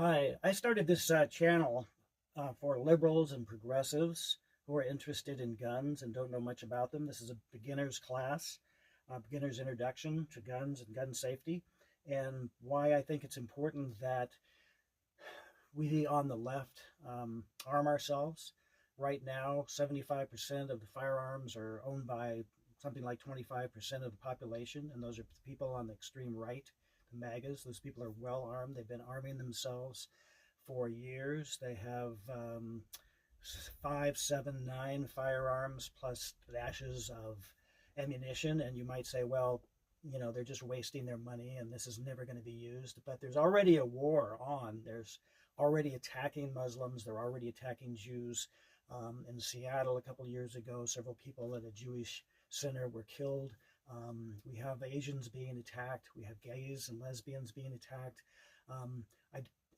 Hi, I started this channel for liberals and progressives who are interested in guns and don't know much about them. This is a beginner's class, beginner's introduction to guns and gun safety, and why I think it's important that we on the left arm ourselves. Right now, 75% of the firearms are owned by something like 25% of the population, and those are people on the extreme right, the MAGAs. Those people are well armed. They've been arming themselves for years. They have 5, 7, 9 firearms plus dashes of ammunition, and you might say, well, they're just wasting their money and this is never going to be used. But there's already a war on. There's already attacking Muslims. They're already attacking Jews. In Seattle a couple of years ago, several people at a Jewish center were killed. We have Asians being attacked. We have gays and lesbians being attacked.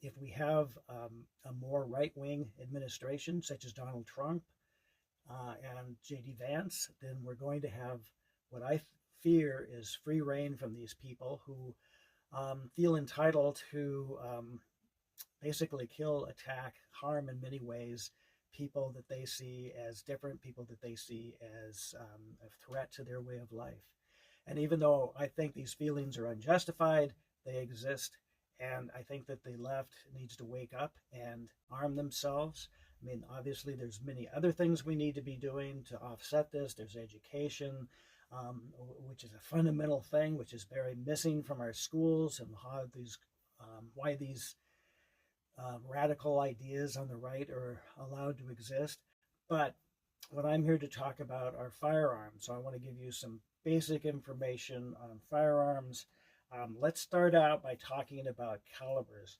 If we have a more right-wing administration, such as Donald Trump and J.D. Vance, then we're going to have what I fear is free reign from these people who feel entitled to basically kill, attack, harm in many ways people that they see as different, people that they see as a threat to their way of life. And even though I think these feelings are unjustified, they exist. And I think that the left needs to wake up and arm themselves. I mean, obviously, there's many other things we need to be doing to offset this. There's education, which is a fundamental thing, which is very missing from our schools, and how these, why these radical ideas on the right are allowed to exist. But what I'm here to talk about are firearms. So I want to give you some basic information on firearms. Let's start out by talking about calibers.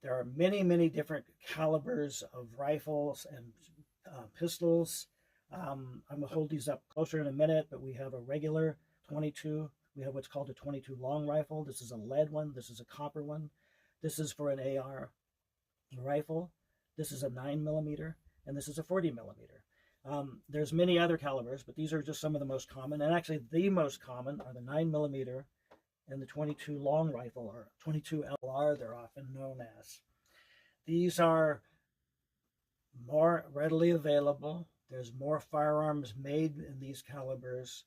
There are many, many different calibers of rifles and pistols. I'm going to hold these up closer in a minute, but we have a regular 22. We have what's called a 22 long rifle. This is a lead one. This is a copper one. This is for an AR rifle. This is a 9mm, and this is a 40mm. There's many other calibers, but these are just some of the most common. And actually, the most common are the 9mm and the 22 long rifle, or 22 LR, they're often known as. These are more readily available. There's more firearms made in these calibers.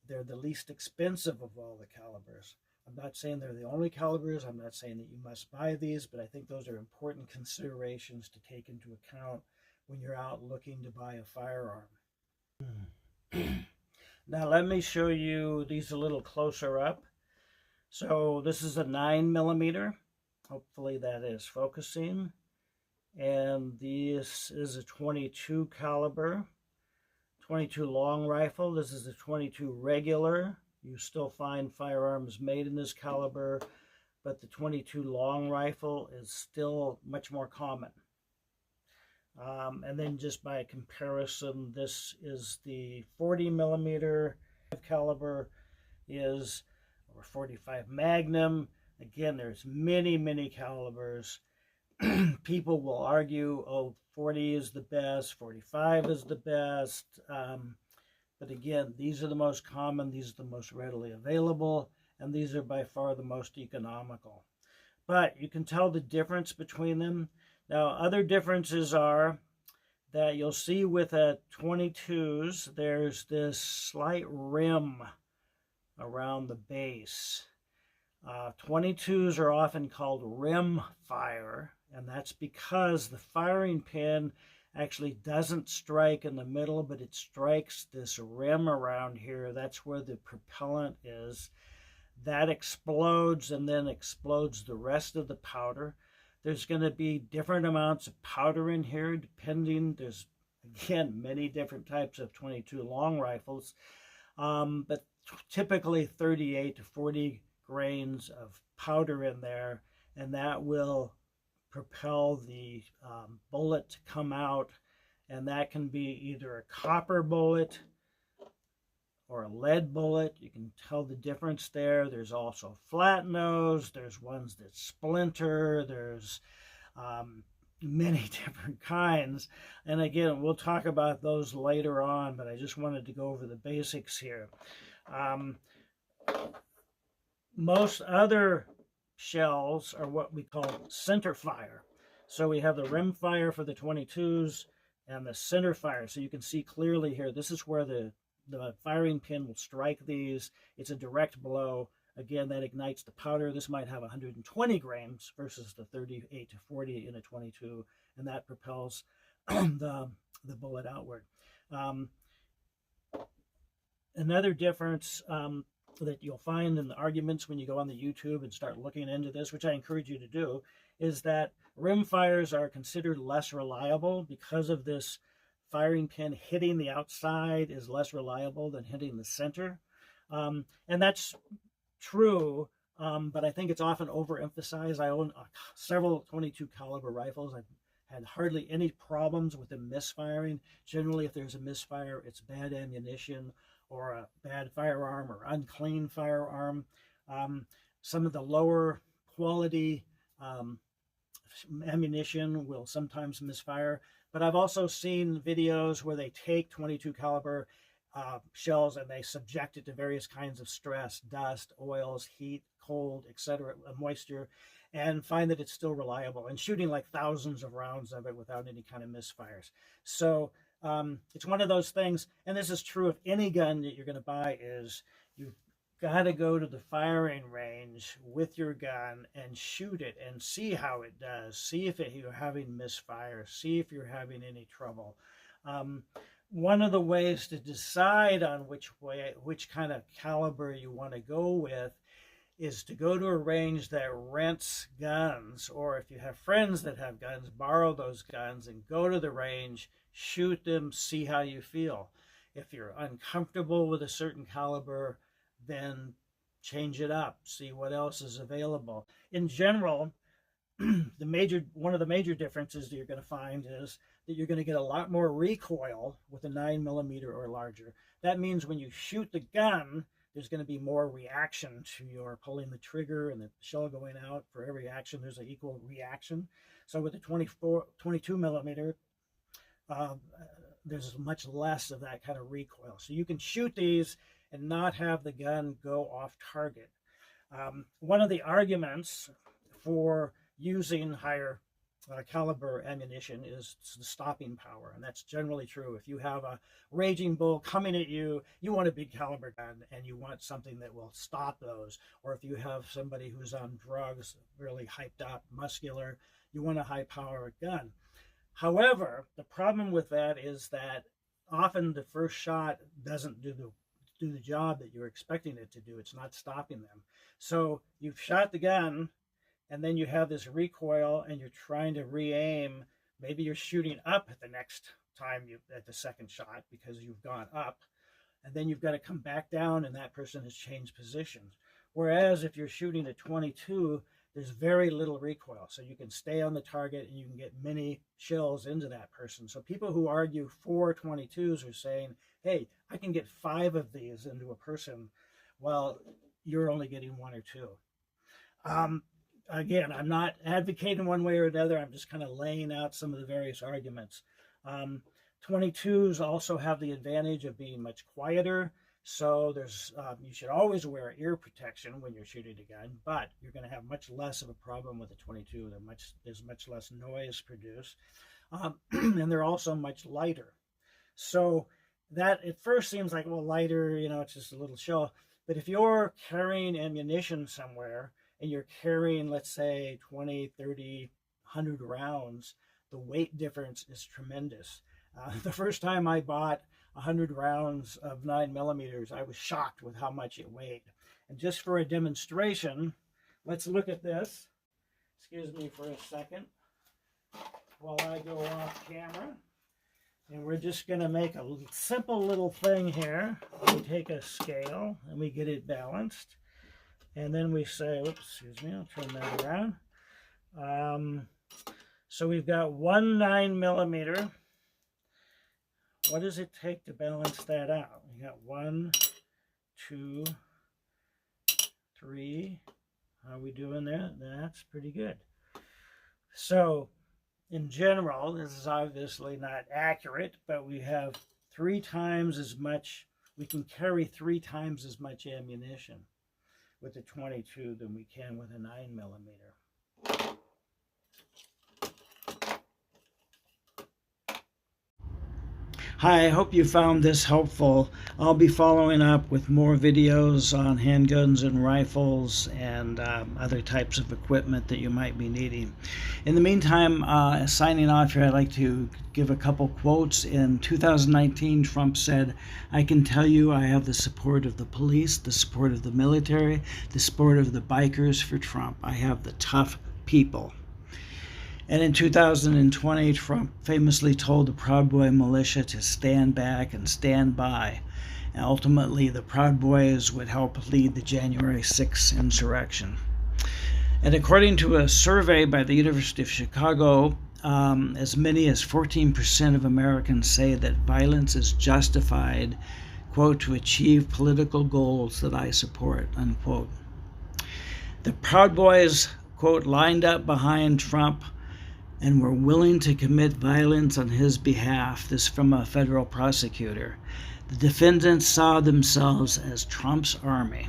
They're the least expensive of all the calibers. I'm not saying they're the only calibers. I'm not saying that you must buy these, but I think those are important considerations to take into account when you're out looking to buy a firearm. Now let me show you these a little closer up. So this is a 9mm. Hopefully that is focusing. And this is a 22 caliber, 22 long rifle. This is a 22 regular. You still find firearms made in this caliber, but the 22 long rifle is still much more common. And then just by comparison, this is the 40mm caliber is, or 45 Magnum. Again, there's many, many calibers. People will argue, oh, 40 is the best, 45 is the best. But again, these are the most common, these are the most readily available, and these are by far the most economical. But you can tell the difference between them. Now, other differences are that you'll see with a 22s, there's this slight rim around the base. 22s are often called rim fire, and that's because the firing pin actually doesn't strike in the middle, but it strikes this rim around here. That's where the propellant is. That explodes and then explodes the rest of the powder. There's going to be different amounts of powder in here depending. There's, again, many different types of 22 long rifles, but typically 38 to 40 grains of powder in there, and that will propel the bullet to come out, and that can be either a copper bullet or a lead bullet. You can tell the difference there. There's also flat nose. There's ones that splinter. There's many different kinds, and again, we'll talk about those later on, but I just wanted to go over the basics here. Most other shells are what we call center fire. So we have the rim fire for the 22s and the center fire. So you can see clearly here, this is where the firing pin will strike these. It's a direct blow. Again, that ignites the powder. This might have 120 grams versus the 38 to 40 in a 22, and that propels the bullet outward. Another difference that you'll find in the arguments when you go on the YouTube and start looking into this, which I encourage you to do, is that rim fires are considered less reliable because of this firing pin hitting the outside is less reliable than hitting the center. And that's true, but I think it's often overemphasized. I own several 22 caliber rifles. I've had hardly any problems with them misfiring. Generally, if there's a misfire, it's bad ammunition or a bad firearm or unclean firearm. Some of the lower quality ammunition will sometimes misfire, but I've also seen videos where they take 22 caliber shells and they subject it to various kinds of stress, dust, oils, heat, cold, etc., moisture, and find that it's still reliable and shooting like thousands of rounds of it without any kind of misfires. So it's one of those things, and this is true of any gun that you're going to buy, is you've got to go to the firing range with your gun and shoot it and see how it does. See if you're having misfire. See if you're having any trouble. One of the ways to decide on which kind of caliber you want to go with is to go to a range that rents guns, or if you have friends that have guns, borrow those guns and go to the range, shoot them, see how you feel. If you're uncomfortable with a certain caliber, then change it up, see what else is available. In general, one of the major differences that you're going to find is that you're going to get a lot more recoil with a 9mm or larger. That means when you shoot the gun, there's going to be more reaction to your pulling the trigger and the shell going out. For every action, there's an equal reaction. So with the 22mm, there's much less of that kind of recoil. So you can shoot these and not have the gun go off target. One of the arguments for using higher caliber ammunition is the stopping power, and that's generally true. If you have a raging bull coming at you, you want a big caliber gun and you want something that will stop those. Or if you have somebody who's on drugs, really hyped up, muscular, you want a high powered gun. However, the problem with that is that often the first shot doesn't do the job that you're expecting it to do. It's not stopping them. So you've shot the gun, and then you have this recoil and you're trying to re-aim. Maybe you're shooting up at the next time at the second shot because you've gone up, and then you've got to come back down and that person has changed positions. Whereas if you're shooting at 22, there's very little recoil. So you can stay on the target and you can get many shells into that person. So people who argue for 22s are saying, hey, I can get 5 of these into a person, while you're only getting 1 or 2. Again, I'm not advocating one way or another. I'm just kind of laying out some of the various arguments. 22s also have the advantage of being much quieter. So you should always wear ear protection when you're shooting a gun, but you're going to have much less of a problem with a 22. There's much less noise produced, and they're also much lighter. So that at first seems like, well, lighter, it's just a little shell. But if you're carrying ammunition somewhere, and you're carrying, let's say, 20, 30, 100 rounds, the weight difference is tremendous. The first time I bought 100 rounds of 9mm, I was shocked with how much it weighed. And just for a demonstration, let's look at this. Excuse me for a second while I go off camera. And we're just going to make a simple little thing here. We take a scale and we get it balanced. And then we say, oops, excuse me, I'll turn that around. So we've got 1 9mm. What does it take to balance that out? We got 1, 2, 3. How are we doing there? That's pretty good. So in general, this is obviously not accurate, but we have 3 times as much, we can carry 3 times as much ammunition. with a 22 than we can with a 9mm. Hi, I hope you found this helpful. I'll be following up with more videos on handguns and rifles and other types of equipment that you might be needing. In the meantime, signing off here, I'd like to give a couple quotes. In 2019, Trump said, "I can tell you I have the support of the police, the support of the military, the support of the bikers for Trump. I have the tough people." And in 2020, Trump famously told the Proud Boy militia to stand back and stand by. And ultimately, the Proud Boys would help lead the January 6th insurrection. And according to a survey by the University of Chicago, as many as 14% of Americans say that violence is justified, quote, to achieve political goals that I support, unquote. The Proud Boys, quote, lined up behind Trump and were willing to commit violence on his behalf. This from a federal prosecutor. The defendants saw themselves as Trump's army.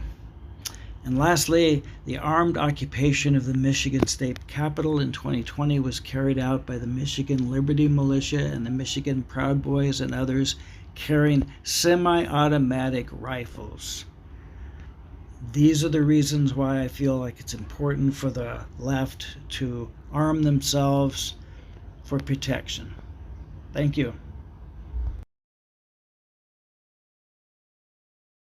And lastly, the armed occupation of the Michigan State Capitol in 2020 was carried out by the Michigan Liberty Militia and the Michigan Proud Boys and others carrying semi-automatic rifles. These are the reasons why I feel like it's important for the left to arm themselves for protection. Thank you.